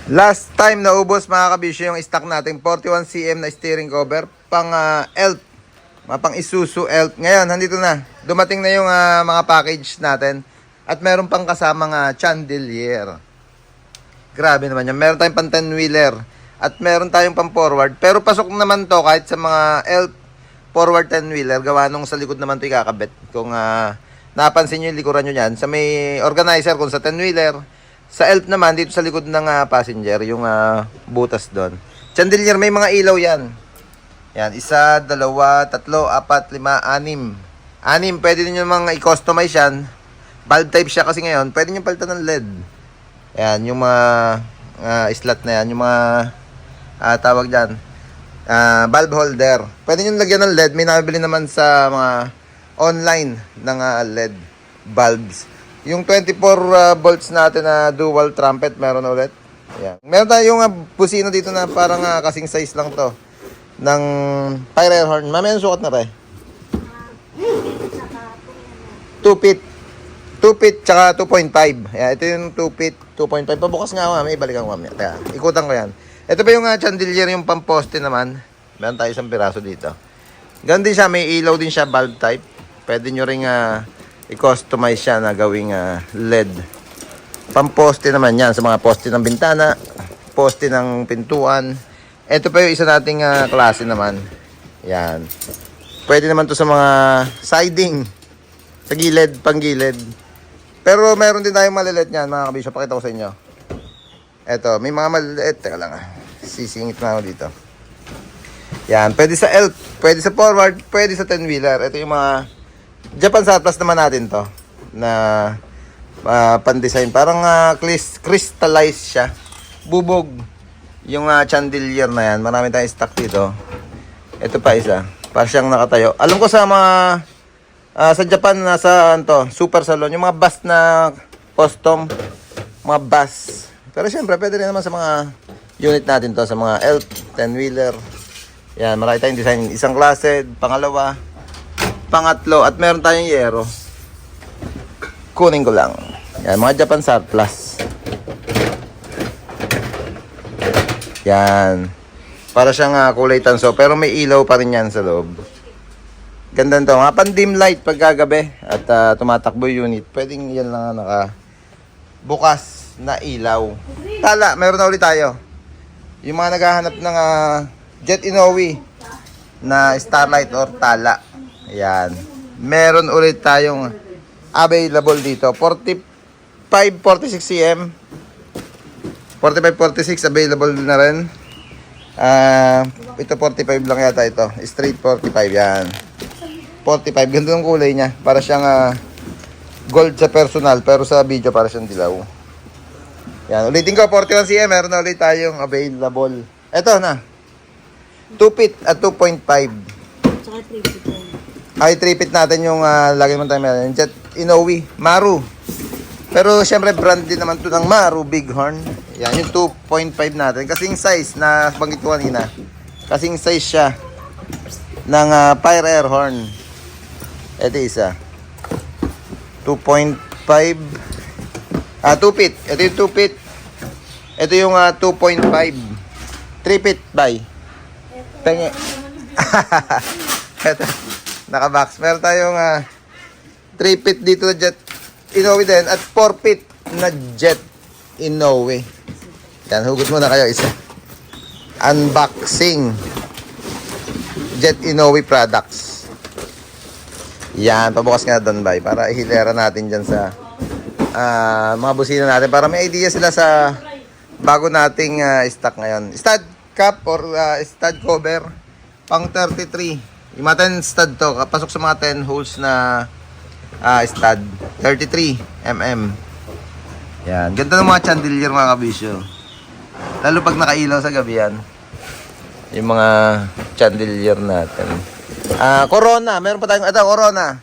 Last time naubos mga kabisyo yung stock natin 41cm na steering cover pang ELF, pang Isuzu ELF. Ngayon nandito na, dumating na yung mga package natin at meron pang kasamang chandelier. Grabe naman yan. Meron tayong pang 10-wheeler at meron tayong pang forward, pero pasok naman to kahit sa mga ELF forward 10-wheeler. Gawa nung sa likod naman to ikakabit. Kung napansin nyo yung likuran nyo yan, sa may organizer kung sa 10-wheeler, sa ELF naman, dito sa likod ng passenger, yung butas doon. Chandelier, may mga ilaw yan. Yan, 1, 2, 3, 4, 5, 6. 6, pwede nyo mga i-customize yan. Bulb type siya kasi ngayon, pwede nyo palitan ng LED. Yan, yung mga slot na yan, yung mga tawag dyan, bulb holder. Pwede nyo lagyan ng LED, may nabili naman sa mga online ng LED bulbs. Yung 24 volts natin na dual trumpet, meron ulit. Ayan. Meron tayong busina dito na parang kasing size lang to ng fire air horn. Mamaya sukat na rin. 2 feet. 2 feet tsaka 2.5. Ayan, ito yung 2 feet, 2.5. Pabukas nga ako, may ibalik ako mamaya. Kaya, ikutan ko yan. Ito pa yung chandelier, yung pamposte naman. Meron tayo isang piraso dito. Ganun din siya, may ilaw din siya, bulb type. Pwede nyo ring i-customize siya na gawing LED. Pamposte naman yan sa mga poste ng bintana, poste ng pintuan. Ito pa yung isa nating klase naman. Yan. Pwede naman to sa mga siding, sa gilid, panggilid. Pero meron din tayong maliliit niyan mga kabisyo. Pakita ko sa inyo. Ito, may mga maliliit. Teka lang sisingit na ako dito. Yan, pwede sa ELF, pwede sa forward, pwede sa 10-wheeler. Ito yung mga Japan Surplus naman natin to na pan-design. Parang crystallized siya. Bubog yung chandelier na yan. Marami tayong stock dito. Ito pa isa. Para siyang nakatayo. Alam ko sa mga sa Japan nasa super salon, yung mga bus na custom, mga bus. Pero syempre pwede rin naman sa mga unit natin to, sa mga ELF 10-wheeler. Yan, marami tayong design. Isang klase, pangalawa, pangatlo, at meron tayong yero. Kunin ko lang. Yan, mga Japan Surplus. Yan. Para siyang kulay tanso, pero may ilaw pa rin yan sa loob. Ganda nito. Mga pan-dim light pagkagabi at tumatakbo yung unit. Pwedeng yan lang bukas na ilaw. Tala, meron na ulit tayo. Yung mga naghahanap ng Jet Inoue na starlight or tala. Ayan. Meron ulit tayong available dito. 45-46 cm. 45-46 available na rin. Ito 45 lang yata ito. Straight 45 yan. 45. Ganda ng kulay niya. Para siyang gold sa personal. Pero sa video para siyang dilaw. Yan. Ulitin ko. 41 cm. Meron na ulit tayong available. Ito na. 2 feet at 2.5. Tsaka 3 feet lang. Ay, 3 feet natin yung lagi naman tayo meron. Jet Inoue, Maru. Pero syempre brand din naman to ng Maru Bighorn. Yan, yung 2.5 natin. Kasing size na banggit ko kanina. Kasing size siya ng fire air horn. Ito isa. 2.5. 2 feet. Ito yung 2 feet. Ito yung 2.5. 3 feet by. Pengi. Ito. Naka-box. Meron tayong 3 feet dito na Jet Inoue din at 4 feet na Jet Inoue. Yan, hugot muna kayo isa. Unboxing Jet Inoue products. Yan, pabukas nga doon bay para ihilera natin dyan sa mga busina natin para may idea sila sa bago nating stock ngayon. Stud cap or stud cover pang 33. Yung mga 10 stud to, pasok sa mga 10 holes na stud. 33 mm. Yan. Ganda ng mga chandelier mga kabisyo. Lalo pag nakailaw sa gabi yan. Yung mga chandelier natin. Corona. Meron pa tayong, ito, Corona.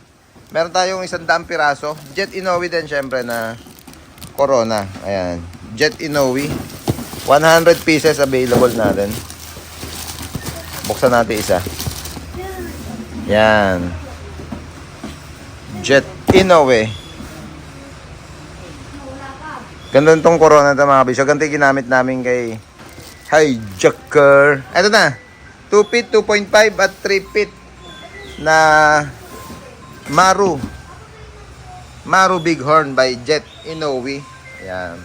Meron tayong 100 piraso. Jet Inoue din syempre na Corona. Ayan. Jet Inoue. 100 pieces available natin. Buksan natin isa. Yan. Jet Inoue. Ganda nitong Corona ito mga bisyo. Ganito yung ginamit namin kay Hijacker. Ito na. 2 feet, 2.5 at 3 feet na Maru. Maru Bighorn by Jet Inoue. Ayan.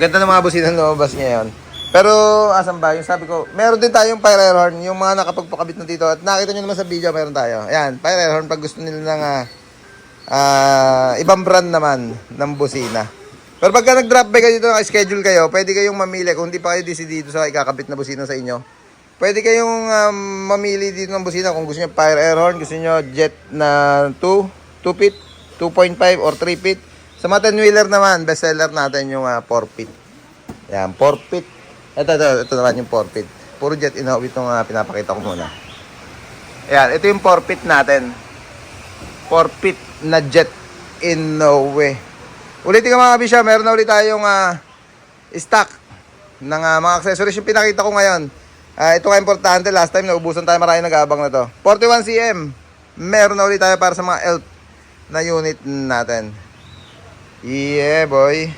Ganda ng mga busina na lumabas ngayon. Pero, asan ba? Yung sabi ko, meron din tayong fire air horn. Yung mga nakapagpakabit na dito. At nakita nyo naman sa video, meron tayo. Ayan, fire air horn pag gusto nila ng ibang brand naman ng busina. Pero pagka nag-drop by kayo dito, naka-schedule kayo, pwede kayong mamili. Kung hindi pa kayo decidido sa ikakabit na busina sa inyo, pwede kayong mamili dito ng busina. Kung gusto nyo fire air horn, gusto nyo jet na 2 feet, 2.5 or 3 feet. Sa mga 10-wheeler naman, best seller natin yung 4 feet. Ayan, 4 feet. Ito naman yung 4 feet. Puro Jet Inoue itong pinapakita ko muna. Ayan, ito yung 4 feet natin. 4 feet na Jet Inoue. Ulitin ka mga bisya, meron na ulit tayong stock ng mga accessories yung pinakita ko ngayon. Ito nga importante, last time naubusan tayo, maraming nag-aabang na to. 41 cm. Meron na ulit tayo para sa mga ELF na unit natin. Yeah, boy.